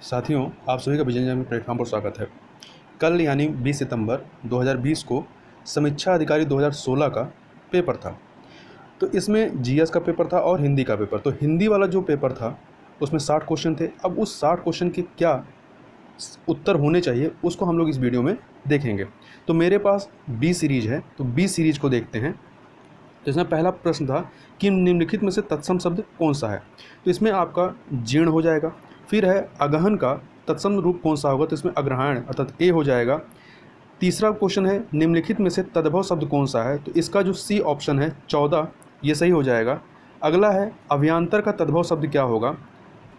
साथियों, आप सभी का विजन जैन प्लेटफॉर्म पर स्वागत है। कल यानी 20 सितंबर 2020 को समीक्षा अधिकारी 2016 का पेपर था। तो इसमें जीएस का पेपर था और हिंदी का पेपर। तो हिंदी वाला जो पेपर था उसमें 60 क्वेश्चन थे। अब उस 60 क्वेश्चन के क्या उत्तर होने चाहिए उसको हम लोग इस वीडियो में देखेंगे। तो मेरे पास बी सीरीज़ है, तो बी सीरीज़ को देखते हैं। तो इसमें पहला प्रश्न था कि निम्नलिखित में से तत्सम शब्द कौन सा है। तो इसमें आपका जीर्ण हो जाएगा। फिर है अगहन का तत्सम रूप कौन सा होगा, तो इसमें अग्रहायण अर्थात ए हो जाएगा। तीसरा क्वेश्चन है निम्नलिखित में से तद्भव शब्द कौन सा है, तो इसका जो सी ऑप्शन है 14 ये सही हो जाएगा। अगला है अभ्यंतर का तद्भव शब्द क्या होगा,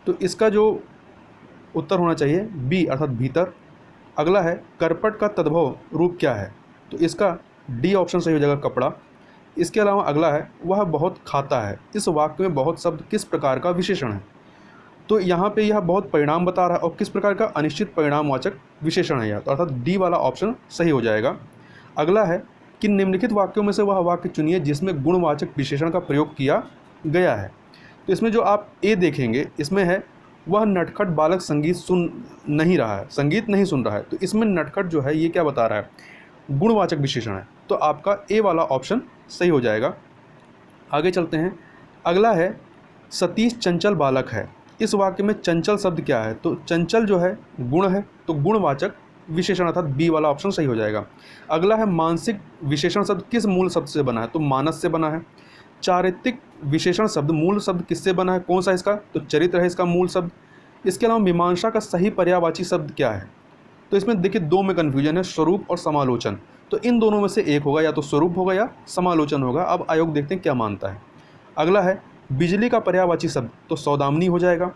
तो इसका जो उत्तर होना चाहिए बी अर्थात भीतर। अगला है करपट का तद्भव रूप क्या है, तो इसका डी ऑप्शन सही हो जाएगा कपड़ा। इसके अलावा अगला है वह बहुत खाता है। इस वाक्य में बहुत शब्द किस प्रकार का विशेषण है, तो यहाँ पे यह बहुत परिणाम बता रहा है और किस प्रकार का अनिश्चित परिणामवाचक विशेषण है यह, तो अर्थात डी वाला ऑप्शन सही हो जाएगा। अगला है कि निम्नलिखित वाक्यों में से वह वाक्य चुनिए जिसमें गुणवाचक विशेषण का प्रयोग किया गया है। तो इसमें जो आप ए देखेंगे इसमें है वह नटखट बालक संगीत सुन नहीं रहा है, संगीत नहीं सुन रहा है। तो इसमें नटखट जो है ये क्या बता रहा है, गुणवाचक विशेषण है। तो आपका ए वाला ऑप्शन सही हो जाएगा। आगे चलते हैं। अगला है सतीश चंचल बालक है। इस वाक्य में चंचल शब्द क्या है, तो चंचल जो है गुण है, तो गुणवाचक विशेषण अर्थात बी वाला ऑप्शन सही हो जाएगा। अगला है मानसिक विशेषण शब्द किस मूल शब्द से बना है, तो मानस से बना है। चारित्रिक विशेषण शब्द मूल शब्द किससे बना है, कौन सा इसका, तो चरित्र है इसका मूल शब्द। इसके अलावा मीमांसा का सही पर्यायवाची शब्द क्या है, तो इसमें देखिए दो में कन्फ्यूजन है, स्वरूप और समालोचन। तो इन दोनों में से एक होगा, या तो स्वरूप होगा या समालोचन होगा। अब आयोग देखते हैं क्या मानता है। अगला है बिजली का पर्यायवाची शब्द, तो सौदामिनी हो जाएगा।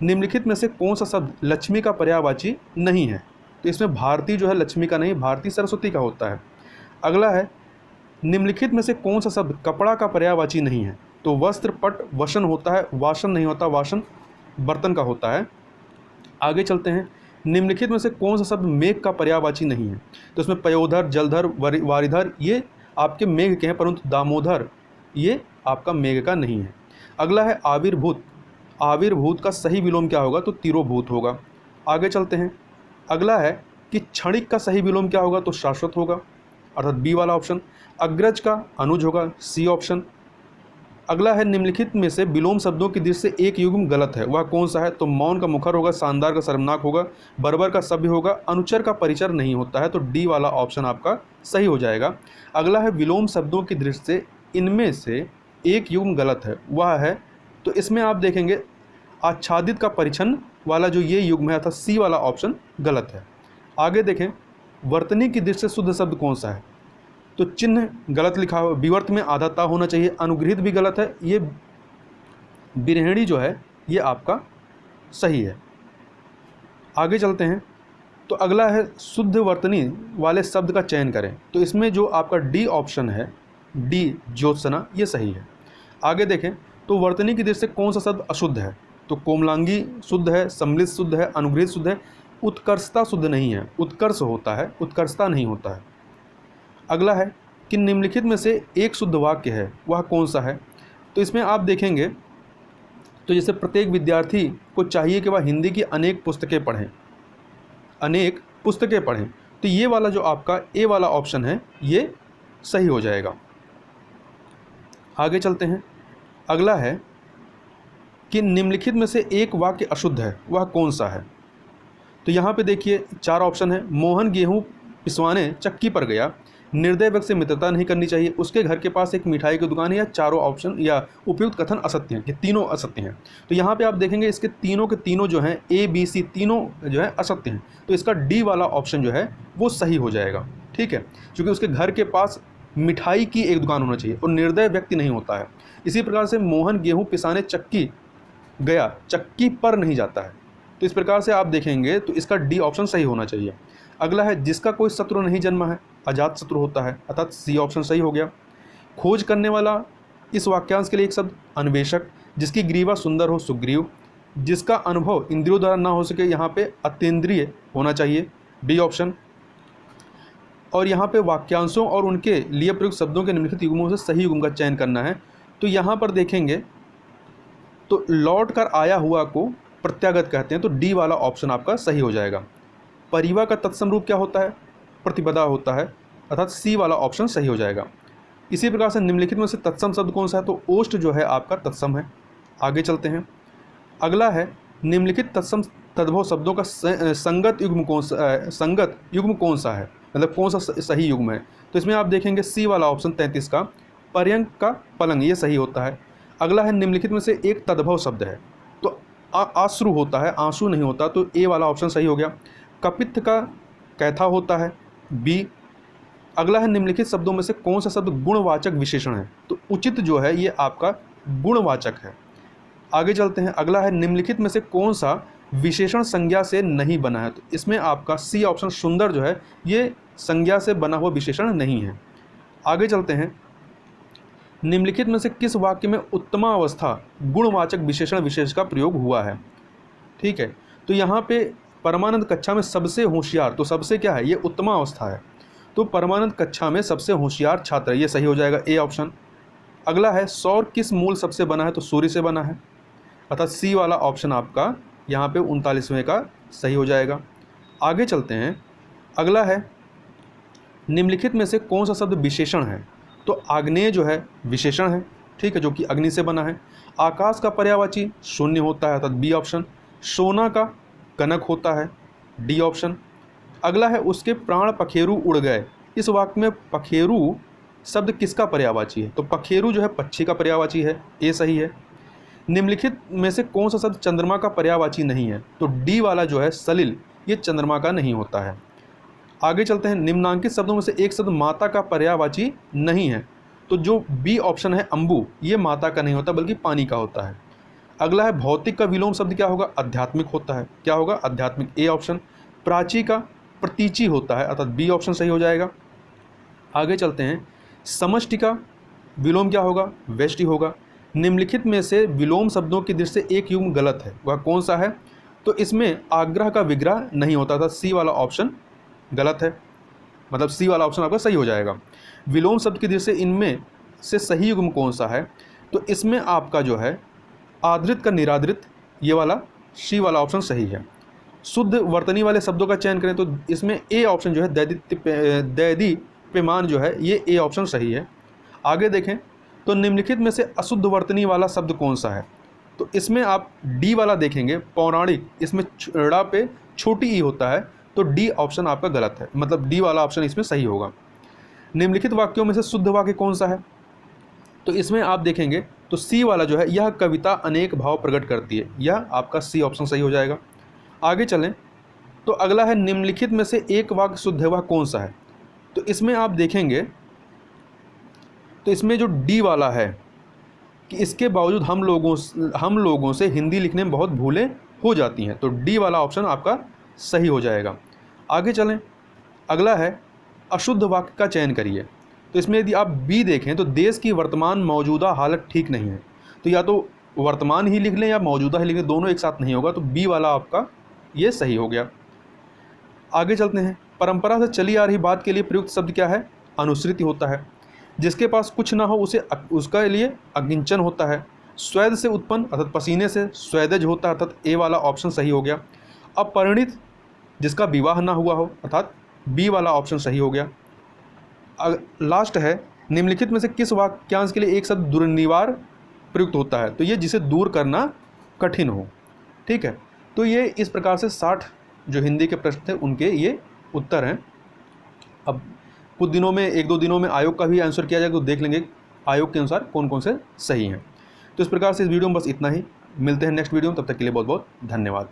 निम्नलिखित में से कौन सा शब्द लक्ष्मी का पर्यायवाची नहीं है, तो इसमें भारती जो है लक्ष्मी का नहीं, भारती सरस्वती का होता है। अगला है निम्नलिखित में से कौन सा शब्द कपड़ा का पर्यायवाची नहीं है, तो वस्त्र पट वसन होता है, वासन नहीं होता, वासन बर्तन का होता है। आगे चलते हैं। निम्नलिखित में से कौन सा शब्द मेघ का पर्यायवाची नहीं है, तो इसमें पयोधर जलधर वारिधर ये आपके मेघ के हैं, परंतु दामोदर ये आपका मेघ का नहीं है। अगला है आविर्भूत, आविर्भूत का सही विलोम क्या होगा, तो तिरोभूत होगा। आगे चलते हैं। अगला है कि क्षणिक का सही विलोम क्या होगा, तो शाश्वत होगा अर्थात बी वाला ऑप्शन। अग्रज का अनुज होगा, सी ऑप्शन। अगला है निम्नलिखित में से विलोम शब्दों की दृष्टि से एक युग्म गलत है, वह कौन सा है, तो मौन का मुखर होगा, शानदार का शर्मनाक होगा, बर्बर का सभ्य होगा, अनुचर का परिचर नहीं होता है, तो डी वाला ऑप्शन आपका सही हो जाएगा। अगला है विलोम शब्दों की दृष्टि से इनमें से एक युग्म गलत है, वह है, तो इसमें आप देखेंगे आच्छादित का परिच्छन वाला जो ये युग्म है अर्थात सी वाला ऑप्शन गलत है। आगे देखें वर्तनी की दृष्टि से शुद्ध शब्द कौन सा है, तो चिन्ह गलत लिखा हुआ, विवर्त में आधा ता होना चाहिए, अनुगृहित भी गलत है, ये बिरहणी जो है ये आपका सही है। आगे चलते हैं। तो अगला है शुद्ध वर्तनी वाले शब्द का चयन करें, तो इसमें जो आपका डी ऑप्शन है, डी ज्योत्सना, ये सही है। आगे देखें तो वर्तनी की दृष्टि से कौन सा शब्द अशुद्ध है, तो कोमलांगी शुद्ध है, सम्मिलित शुद्ध है, अनुगृहित शुद्ध है, उत्कर्षता शुद्ध नहीं है, उत्कर्ष होता है, उत्कर्षता नहीं होता है। अगला है कि निम्नलिखित में से एक शुद्ध वाक्य है, वह कौन सा है, तो इसमें आप देखेंगे तो जैसे प्रत्येक विद्यार्थी को चाहिए कि वह हिंदी की अनेक पुस्तकें पढ़ें, अनेक पुस्तकें पढ़ें, तो ये वाला जो आपका ए वाला ऑप्शन है ये सही हो जाएगा। आगे चलते हैं। अगला है कि निम्नलिखित में से एक वाक्य अशुद्ध है, वह कौन सा है, तो यहाँ पे देखिए चार ऑप्शन है। मोहन गेहूं पिसवाने चक्की पर गया, निर्दय व्यक्ति से मित्रता नहीं करनी चाहिए, उसके घर के पास एक मिठाई की दुकान है, या चारों ऑप्शन या उपयुक्त कथन असत्य हैं, ये तीनों असत्य हैं। तो यहाँ पे आप देखेंगे इसके तीनों के तीनों जो हैं ए बी सी तीनों जो है असत्य हैं, तो इसका डी वाला ऑप्शन जो है वो सही हो जाएगा। ठीक है, क्योंकि उसके घर के पास मिठाई की एक दुकान होना चाहिए और निर्दय व्यक्ति नहीं होता है। इसी प्रकार से मोहन गेहूँ पिसाने चक्की गया, चक्की पर नहीं जाता है, तो इस प्रकार से आप देखेंगे तो इसका डी ऑप्शन सही होना चाहिए। अगला है जिसका कोई शत्रु नहीं जन्मा है, अजात शत्रु होता है, अर्थात सी ऑप्शन सही हो गया। खोज करने वाला इस वाक्यांश के लिए एक शब्द अन्वेषक, जिसकी ग्रीवा सुंदर हो सुग्रीव, जिसका अनुभव इंद्रियों द्वारा ना हो सके, यहाँ पे अतीन्द्रिय होना चाहिए, डी ऑप्शन। और यहाँ पे वाक्यांशों और उनके लिए प्रयुक्त शब्दों के निम्नलिखित युग्मों से सही युग्म का चयन करना है। तो यहाँ पर देखेंगे तो लौट कर आया हुआ को प्रत्यागत कहते हैं, तो डी वाला ऑप्शन आपका सही हो जाएगा। परिवा का तत्सम रूप क्या होता है? प्रतिपदा होता है, अर्थात सी वाला ऑप्शन सही हो जाएगा। इसी प्रकार से निम्नलिखित में से तत्सम शब्द कौन सा है? तो ओष्ठ जो है आपका तत्सम है। आगे चलते हैं। अगला है निम्नलिखित तत्सम तद्भव शब्दों का संगत युग्म कौन सा, संगत युग्म कौन सा है, मतलब कौन सा सही युग्म है? तो इसमें आप देखेंगे सी वाला ऑप्शन 33 का पर्यंक का पलंग, ये सही होता है। अगला है निम्नलिखित में से एक तद्भव शब्द है, तो आश्रु होता है, आंसू नहीं होता, तो ए वाला ऑप्शन सही हो गया। कपित्थ का कैथा होता है, बी। अगला है निम्नलिखित शब्दों में से कौन सा शब्द गुणवाचक विशेषण है? तो उचित जो है ये आपका गुणवाचक है। आगे चलते हैं। अगला है निम्नलिखित में से कौन सा विशेषण संज्ञा से नहीं बना है? तो इसमें आपका सी ऑप्शन सुंदर जो है ये संज्ञा से बना हुआ विशेषण नहीं है। आगे चलते हैं। निम्नलिखित में से किस वाक्य में उत्तमावस्था गुणवाचक विशेषण विशेष का प्रयोग हुआ है? ठीक है, तो यहाँ पे परमानंद कक्षा में सबसे होशियार, तो सबसे क्या है? ये उत्तमावस्था है, तो परमानंद कक्षा में सबसे होशियार छात्र, ये सही हो जाएगा, ए ऑप्शन। अगला है सौर किस मूल सबसे बना है? तो सूर्य से बना है, अर्थात सी वाला ऑप्शन आपका यहाँ पे 39वें का सही हो जाएगा। आगे चलते हैं। अगला है निम्नलिखित में से कौन सा शब्द विशेषण है? तो आग्नेय जो है विशेषण है, ठीक है, जो कि अग्नि से बना है। आकाश का पर्यायवाची शून्य होता है, अर्थात बी ऑप्शन। सोना का कनक होता है, डी ऑप्शन। अगला है उसके प्राण पखेरु उड़ गए, इस वाक्य में पखेरु शब्द किसका पर्यायवाची है? तो पखेरु जो है पक्षी का पर्यायवाची है, ए सही है। निम्नलिखित में से कौन सा शब्द चंद्रमा का पर्यायवाची नहीं है? तो डी वाला जो है सलिल, ये चंद्रमा का नहीं होता है। आगे चलते हैं। निम्नांकित शब्दों में से एक शब्द माता का पर्यायवाची नहीं है, तो जो बी ऑप्शन है अम्बु, ये माता का नहीं होता बल्कि पानी का होता है। अगला है भौतिक का विलोम शब्द क्या होगा? आध्यात्मिक होता है, क्या होगा? आध्यात्मिक, ए ऑप्शन। प्राची का प्रतीची होता है, अर्थात बी ऑप्शन सही हो जाएगा। आगे चलते हैं। समष्टि का विलोम क्या होगा? व्यष्टि होगा। निम्नलिखित में से विलोम शब्दों की दृष्टि से एक युग्म गलत है, वह कौन सा है? तो इसमें आग्रह का विग्रह नहीं होता था, सी वाला ऑप्शन गलत है, मतलब सी वाला ऑप्शन आपका सही हो जाएगा। विलोम शब्द की दृष्टि से इनमें से सही युग्म कौन सा है? तो इसमें आपका जो है आदृत का निरादृत, ये वाला सी वाला ऑप्शन सही है। शुद्ध वर्तनी वाले शब्दों का चयन करें तो इसमें ए ऑप्शन जो है दैदीप्यमान जो है ये ए ऑप्शन सही है। आगे देखें तो निम्नलिखित में से अशुद्ध वर्तनी वाला शब्द कौन सा है? तो इसमें आप डी वाला देखेंगे, पौराणिक, इसमें ड़ा पे छोटी ई होता है, तो डी ऑप्शन आपका गलत है, मतलब डी वाला ऑप्शन इसमें सही होगा। निम्नलिखित वाक्यों में से शुद्ध वाक्य कौन सा है? तो इसमें आप देखेंगे तो सी वाला जो है यह कविता अनेक भाव प्रकट करती है, यह आपका सी ऑप्शन सही हो जाएगा। आगे चलें तो अगला है निम्नलिखित में से एक वाक्य शुद्ध है, वह कौन सा है? तो इसमें आप देखेंगे तो इसमें जो डी वाला है कि इसके बावजूद हम लोगों से हिंदी लिखने में बहुत भूलें हो जाती हैं, तो डी वाला ऑप्शन आपका सही हो जाएगा। आगे चलें। अगला है अशुद्ध वाक्य का चयन करिए, तो इसमें यदि आप बी देखें तो देश की वर्तमान मौजूदा हालत ठीक नहीं है, तो या तो वर्तमान ही लिख लें या मौजूदा ही लिख लें, दोनों एक साथ नहीं होगा, तो बी वाला आपका ये सही हो गया। आगे चलते हैं। परंपरा से चली आ रही बात के लिए प्रयुक्त शब्द क्या है? अनुश्रुति होता है। जिसके पास कुछ ना हो उसका लिए अकिंचन होता है। स्वेद से उत्पन्न अर्थात पसीने से स्वेदज होता है, अर्थात ए वाला ऑप्शन सही हो गया। अपरिणित जिसका विवाह ना हुआ हो, अर्थात बी वाला ऑप्शन सही हो गया। लास्ट है निम्नलिखित में से किस वाक्यांश के लिए एक शब्द दुर्निवार प्रयुक्त होता है? तो ये जिसे दूर करना कठिन हो, ठीक है। तो ये इस प्रकार से 60 जो हिंदी के प्रश्न थे उनके ये उत्तर हैं। अब कुछ दिनों में, 1-2 दिनों में आयोग का भी आंसर किया जाएगा, तो देख लेंगे आयोग के अनुसार कौन कौन से सही हैं। तो इस प्रकार से इस वीडियो में बस इतना ही। मिलते हैं नेक्स्ट वीडियो में, तब तक के लिए बहुत बहुत धन्यवाद।